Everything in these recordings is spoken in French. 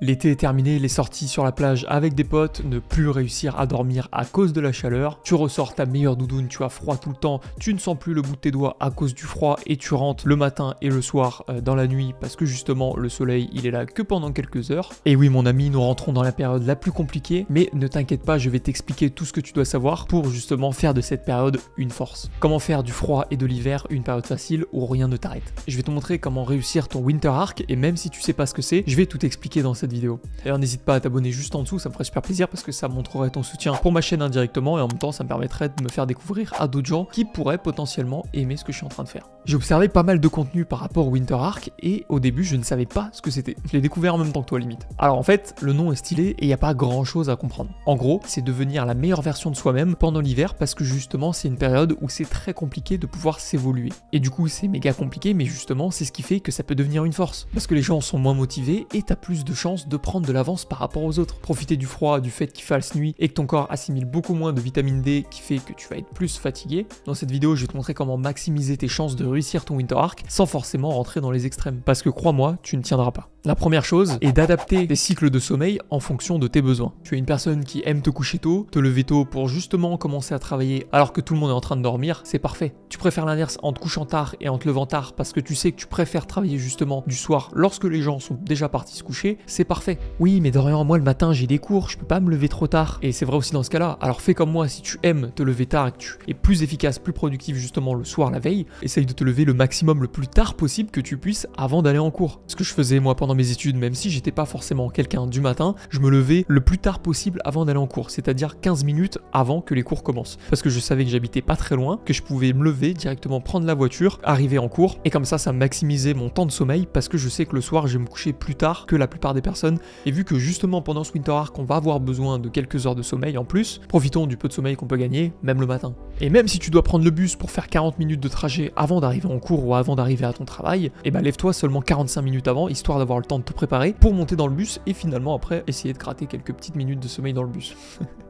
L'été est terminé, les sorties sur la plage avec des potes, ne plus réussir à dormir à cause de la chaleur, tu ressors ta meilleure doudoune, tu as froid tout le temps, tu ne sens plus le bout de tes doigts à cause du froid et tu rentres le matin et le soir dans la nuit parce que justement le soleil il est là que pendant quelques heures. Et oui mon ami, nous rentrons dans la période la plus compliquée, mais ne t'inquiète pas, je vais t'expliquer tout ce que tu dois savoir pour justement faire de cette période une force. Comment faire du froid et de l'hiver une période facile où rien ne t'arrête. Je vais te montrer comment réussir ton Winter Arc et même si tu sais pas ce que c'est, je vais tout expliquer dans cette vidéo. D'ailleurs n'hésite pas à t'abonner juste en dessous, ça me ferait super plaisir parce que ça montrerait ton soutien pour ma chaîne indirectement et en même temps ça me permettrait de me faire découvrir à d'autres gens qui pourraient potentiellement aimer ce que je suis en train de faire. J'ai observé pas mal de contenu par rapport au Winter Arc et au début je ne savais pas ce que c'était. Je l'ai découvert en même temps que toi limite. Alors en fait le nom est stylé et il n'y a pas grand chose à comprendre. En gros c'est devenir la meilleure version de soi-même pendant l'hiver parce que justement c'est une période où c'est très compliqué de pouvoir s'évoluer. Et du coup c'est méga compliqué mais justement c'est ce qui fait que ça peut devenir une force. Parce que les gens sont moins motivés et t'as plus de chances de prendre de l'avance par rapport aux autres. Profiter du froid, du fait qu'il fasse nuit et que ton corps assimile beaucoup moins de vitamine D qui fait que tu vas être plus fatigué. Dans cette vidéo je vais te montrer comment maximiser tes chances de réussir ton Winter Arc sans forcément rentrer dans les extrêmes. Parce que crois-moi, tu ne tiendras pas. La première chose est d'adapter tes cycles de sommeil en fonction de tes besoins. Tu es une personne qui aime te coucher tôt, te lever tôt pour justement commencer à travailler alors que tout le monde est en train de dormir, c'est parfait. Tu préfères l'inverse en te couchant tard et en te levant tard parce que tu sais que tu préfères travailler justement du soir lorsque les gens sont déjà partis se coucher, c'est parfait. Oui mais Dorian, moi le matin j'ai des cours, je peux pas me lever trop tard. Et c'est vrai aussi dans ce cas-là. Alors fais comme moi, si tu aimes te lever tard et que tu es plus efficace, plus productif justement le soir la veille, essaye de te lever le maximum le plus tard possible que tu puisses avant d'aller en cours. Ce que je faisais moi pendant mes études, même si j'étais pas forcément quelqu'un du matin, je me levais le plus tard possible avant d'aller en cours, c'est-à-dire 15 minutes avant que les cours commencent. Parce que je savais que j'habitais pas très loin, que je pouvais me lever directement, prendre la voiture, arriver en cours, et comme ça maximisait mon temps de sommeil parce que je sais que le soir je vais me coucher plus tard que la plupart des personnes. Et vu que justement pendant ce Winter Arc on va avoir besoin de quelques heures de sommeil en plus, profitons du peu de sommeil qu'on peut gagner, même le matin. Et même si tu dois prendre le bus pour faire 40 minutes de trajet avant d'arriver en cours ou avant d'arriver à ton travail, et bah lève-toi seulement 45 minutes avant, histoire d'avoir le temps de te préparer pour monter dans le bus et finalement après essayer de gratter quelques petites minutes de sommeil dans le bus.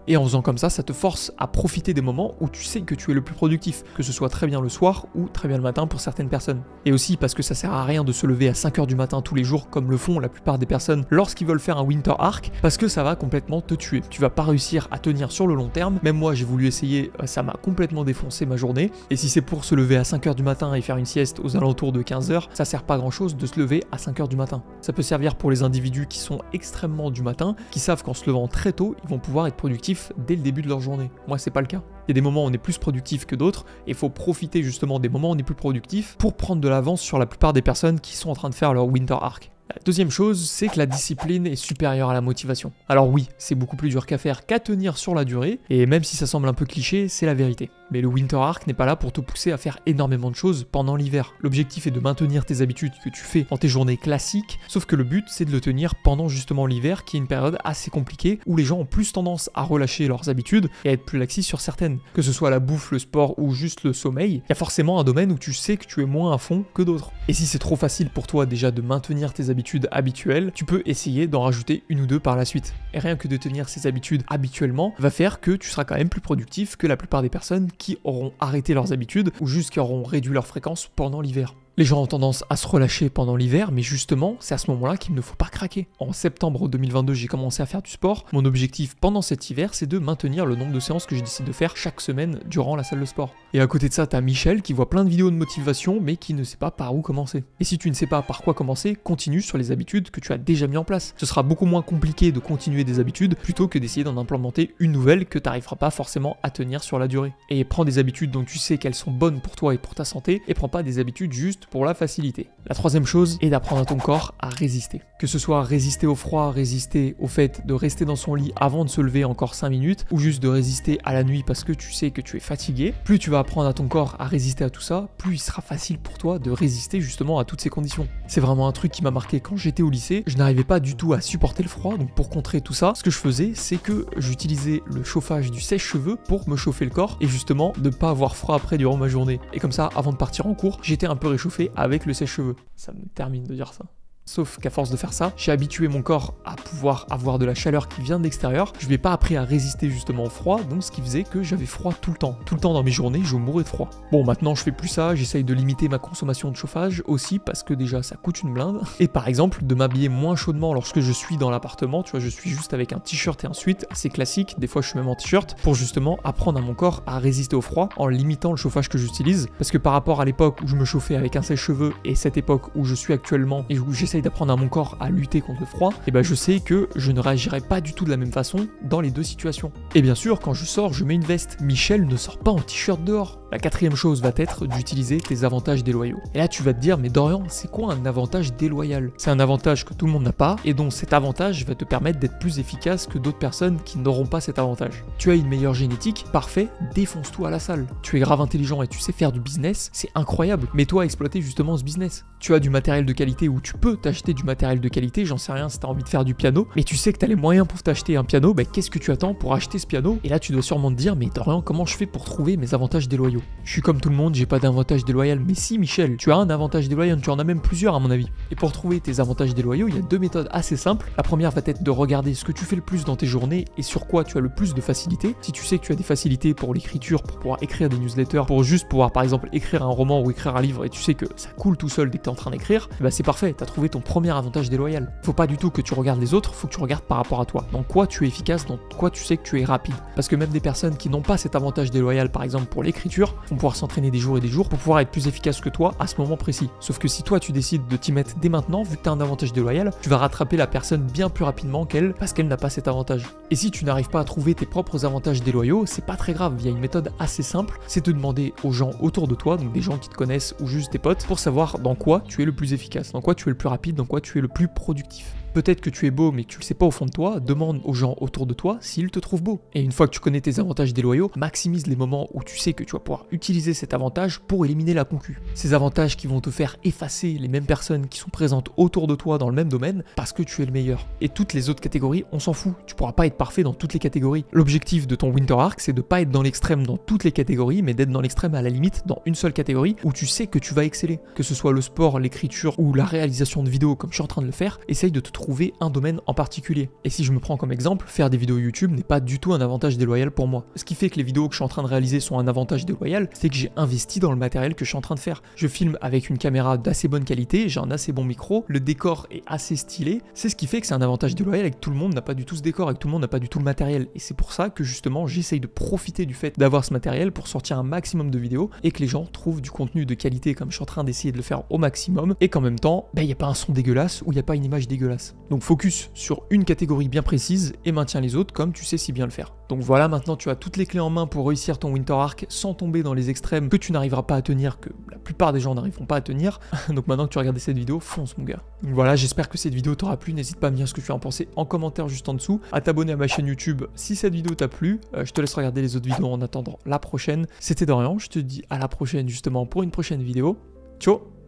Et en faisant comme ça te force à profiter des moments où tu sais que tu es le plus productif, que ce soit très bien le soir ou très bien le matin pour certaines personnes. Et aussi parce que ça sert à rien de se lever à 5h du matin tous les jours comme le font la plupart des personnes lorsqu'ils veulent faire un Winter Arc, parce que ça va complètement te tuer. Tu vas pas réussir à tenir sur le long terme. Même moi j'ai voulu essayer, ça m'a complètement défoncé ma journée. Et si c'est pour se lever à 5h du matin et faire une sieste aux alentours de 15h, ça sert pas à grand chose de se lever à 5h du matin. Ça peut servir pour les individus qui sont extrêmement du matin, qui savent qu'en se levant très tôt, ils vont pouvoir être productifs dès le début de leur journée. Moi c'est pas le cas. Il y a des moments où on est plus productif que d'autres et il faut profiter justement des moments où on est plus productif pour prendre de l'avance sur la plupart des personnes qui sont en train de faire leur Winter Arc. La deuxième chose, c'est que la discipline est supérieure à la motivation. Alors oui, c'est beaucoup plus dur qu'à faire qu'à tenir sur la durée, et même si ça semble un peu cliché, c'est la vérité. Mais le Winter Arc n'est pas là pour te pousser à faire énormément de choses pendant l'hiver. L'objectif est de maintenir tes habitudes que tu fais dans tes journées classiques, sauf que le but c'est de le tenir pendant justement l'hiver, qui est une période assez compliquée, où les gens ont plus tendance à relâcher leurs habitudes et à être plus laxistes sur certaines. Que ce soit la bouffe, le sport ou juste le sommeil, il y a forcément un domaine où tu sais que tu es moins à fond que d'autres. Et si c'est trop facile pour toi déjà de maintenir tes habitudes habituelles, tu peux essayer d'en rajouter une ou deux par la suite. Et rien que de tenir ces habitudes habituellement va faire que tu seras quand même plus productif que la plupart des personnes qui auront arrêté leurs habitudes ou juste qui auront réduit leur fréquence pendant l'hiver. Les gens ont tendance à se relâcher pendant l'hiver, mais justement, c'est à ce moment-là qu'il ne faut pas craquer. En septembre 2022, j'ai commencé à faire du sport. Mon objectif pendant cet hiver, c'est de maintenir le nombre de séances que j'ai décidé de faire chaque semaine durant la salle de sport. Et à côté de ça, t'as Michel qui voit plein de vidéos de motivation, mais qui ne sait pas par où commencer. Et si tu ne sais pas par quoi commencer, continue sur les habitudes que tu as déjà mis en place. Ce sera beaucoup moins compliqué de continuer des habitudes plutôt que d'essayer d'en implémenter une nouvelle que tu n'arriveras pas forcément à tenir sur la durée. Et prends des habitudes dont tu sais qu'elles sont bonnes pour toi et pour ta santé, et prends pas des habitudes juste pour la facilité. La troisième chose est d'apprendre à ton corps à résister. Que ce soit résister au froid, résister au fait de rester dans son lit avant de se lever encore 5 minutes, ou juste de résister à la nuit parce que tu sais que tu es fatigué, plus tu vas apprendre à ton corps à résister à tout ça, plus il sera facile pour toi de résister justement à toutes ces conditions. C'est vraiment un truc qui m'a marqué quand j'étais au lycée. Je n'arrivais pas du tout à supporter le froid, donc pour contrer tout ça, ce que je faisais, c'est que j'utilisais le chauffage du sèche-cheveux pour me chauffer le corps et justement ne pas avoir froid après durant ma journée. Et comme ça, avant de partir en cours, j'étais un peu réchauffé avec le sèche-cheveux. Ça me termine de dire ça. Sauf qu'à force de faire ça, j'ai habitué mon corps à pouvoir avoir de la chaleur qui vient de l'extérieur. Je n'ai pas appris à résister justement au froid, donc ce qui faisait que j'avais froid tout le temps. Tout le temps dans mes journées, je mourais de froid. Bon, maintenant je fais plus ça, j'essaye de limiter ma consommation de chauffage aussi parce que déjà ça coûte une blinde. Et par exemple, de m'habiller moins chaudement lorsque je suis dans l'appartement, tu vois, je suis juste avec un t-shirt et un sweat, assez classique, des fois je suis même en t-shirt, pour justement apprendre à mon corps à résister au froid en limitant le chauffage que j'utilise. Parce que par rapport à l'époque où je me chauffais avec un sèche-cheveux et cette époque où je suis actuellement et où j'essaye d'apprendre à mon corps à lutter contre le froid, et ben je sais que je ne réagirai pas du tout de la même façon dans les deux situations. Et bien sûr, quand je sors, je mets une veste. Michel ne sort pas en t-shirt dehors. La quatrième chose va être d'utiliser tes avantages déloyaux. Et là, tu vas te dire, mais Dorian, c'est quoi un avantage déloyal? C'est un avantage que tout le monde n'a pas et dont cet avantage va te permettre d'être plus efficace que d'autres personnes qui n'auront pas cet avantage. Tu as une meilleure génétique, parfait, défonce-toi à la salle. Tu es grave intelligent et tu sais faire du business, c'est incroyable. Mets-toi à exploiter justement ce business. Tu as du matériel de qualité ou tu peux t'acheter du matériel de qualité, j'en sais rien si tu as envie de faire du piano, mais tu sais que tu as les moyens pour t'acheter un piano, ben qu'est-ce que tu attends pour acheter ce piano? Et là, tu dois sûrement te dire, mais Dorian, comment je fais pour trouver mes avantages déloyaux? Je suis comme tout le monde, j'ai pas d'avantage déloyal, mais si Michel, tu as un avantage déloyal, tu en as même plusieurs à mon avis. Et pour trouver tes avantages déloyaux, il y a deux méthodes assez simples. La première va être de regarder ce que tu fais le plus dans tes journées et sur quoi tu as le plus de facilité. Si tu sais que tu as des facilités pour l'écriture, pour pouvoir écrire des newsletters, pour juste pouvoir par exemple écrire un roman ou écrire un livre et tu sais que ça coule tout seul dès que tu es en train d'écrire, bah c'est parfait, tu as trouvé ton premier avantage déloyal. Faut pas du tout que tu regardes les autres, faut que tu regardes par rapport à toi. Dans quoi tu es efficace, dans quoi tu sais que tu es rapide. Parce que même des personnes qui n'ont pas cet avantage déloyal, par exemple pour l'écriture, vont pouvoir s'entraîner des jours et des jours pour pouvoir être plus efficace que toi à ce moment précis. Sauf que si toi tu décides de t'y mettre dès maintenant, vu que tu as un avantage déloyal, tu vas rattraper la personne bien plus rapidement qu'elle parce qu'elle n'a pas cet avantage. Et si tu n'arrives pas à trouver tes propres avantages déloyaux, c'est pas très grave, il y a une méthode assez simple, c'est de demander aux gens autour de toi, donc des gens qui te connaissent ou juste tes potes, pour savoir dans quoi tu es le plus efficace, dans quoi tu es le plus rapide, dans quoi tu es le plus productif. Peut-être que tu es beau mais que tu le sais pas au fond de toi, demande aux gens autour de toi s'ils te trouvent beau. Et une fois que tu connais tes avantages déloyaux, maximise les moments où tu sais que tu vas pouvoir utiliser cet avantage pour éliminer la concu. Ces avantages qui vont te faire effacer les mêmes personnes qui sont présentes autour de toi dans le même domaine parce que tu es le meilleur. Et toutes les autres catégories, on s'en fout. Tu pourras pas être parfait dans toutes les catégories. L'objectif de ton Winter Arc, c'est de pas être dans l'extrême dans toutes les catégories, mais d'être dans l'extrême à la limite dans une seule catégorie où tu sais que tu vas exceller. Que ce soit le sport, l'écriture ou la réalisation de vidéos comme je suis en train de le faire, essaye de te trouver un domaine en particulier. Et si je me prends comme exemple, faire des vidéos YouTube n'est pas du tout un avantage déloyal pour moi. Ce qui fait que les vidéos que je suis en train de réaliser sont un avantage déloyal, c'est que j'ai investi dans le matériel que je suis en train de faire. Je filme avec une caméra d'assez bonne qualité, j'ai un assez bon micro, le décor est assez stylé, c'est ce qui fait que c'est un avantage déloyal et que tout le monde n'a pas du tout ce décor et que tout le monde n'a pas du tout le matériel. Et c'est pour ça que justement j'essaye de profiter du fait d'avoir ce matériel pour sortir un maximum de vidéos et que les gens trouvent du contenu de qualité comme je suis en train d'essayer de le faire au maximum et qu'en même temps, il n'y a pas un son dégueulasse ou il n'y a pas une image dégueulasse. Donc focus sur une catégorie bien précise et maintiens les autres comme tu sais si bien le faire. Donc voilà, maintenant tu as toutes les clés en main pour réussir ton Winter Arc sans tomber dans les extrêmes que tu n'arriveras pas à tenir, que la plupart des gens n'arriveront pas à tenir. Donc maintenant que tu as regardé cette vidéo, fonce mon gars. Donc voilà, j'espère que cette vidéo t'aura plu, n'hésite pas à me dire ce que tu en pensais en commentaire juste en dessous, à t'abonner à ma chaîne YouTube si cette vidéo t'a plu. Je te laisse regarder les autres vidéos en attendant la prochaine. C'était Dorian, je te dis à la prochaine justement pour une prochaine vidéo. Ciao.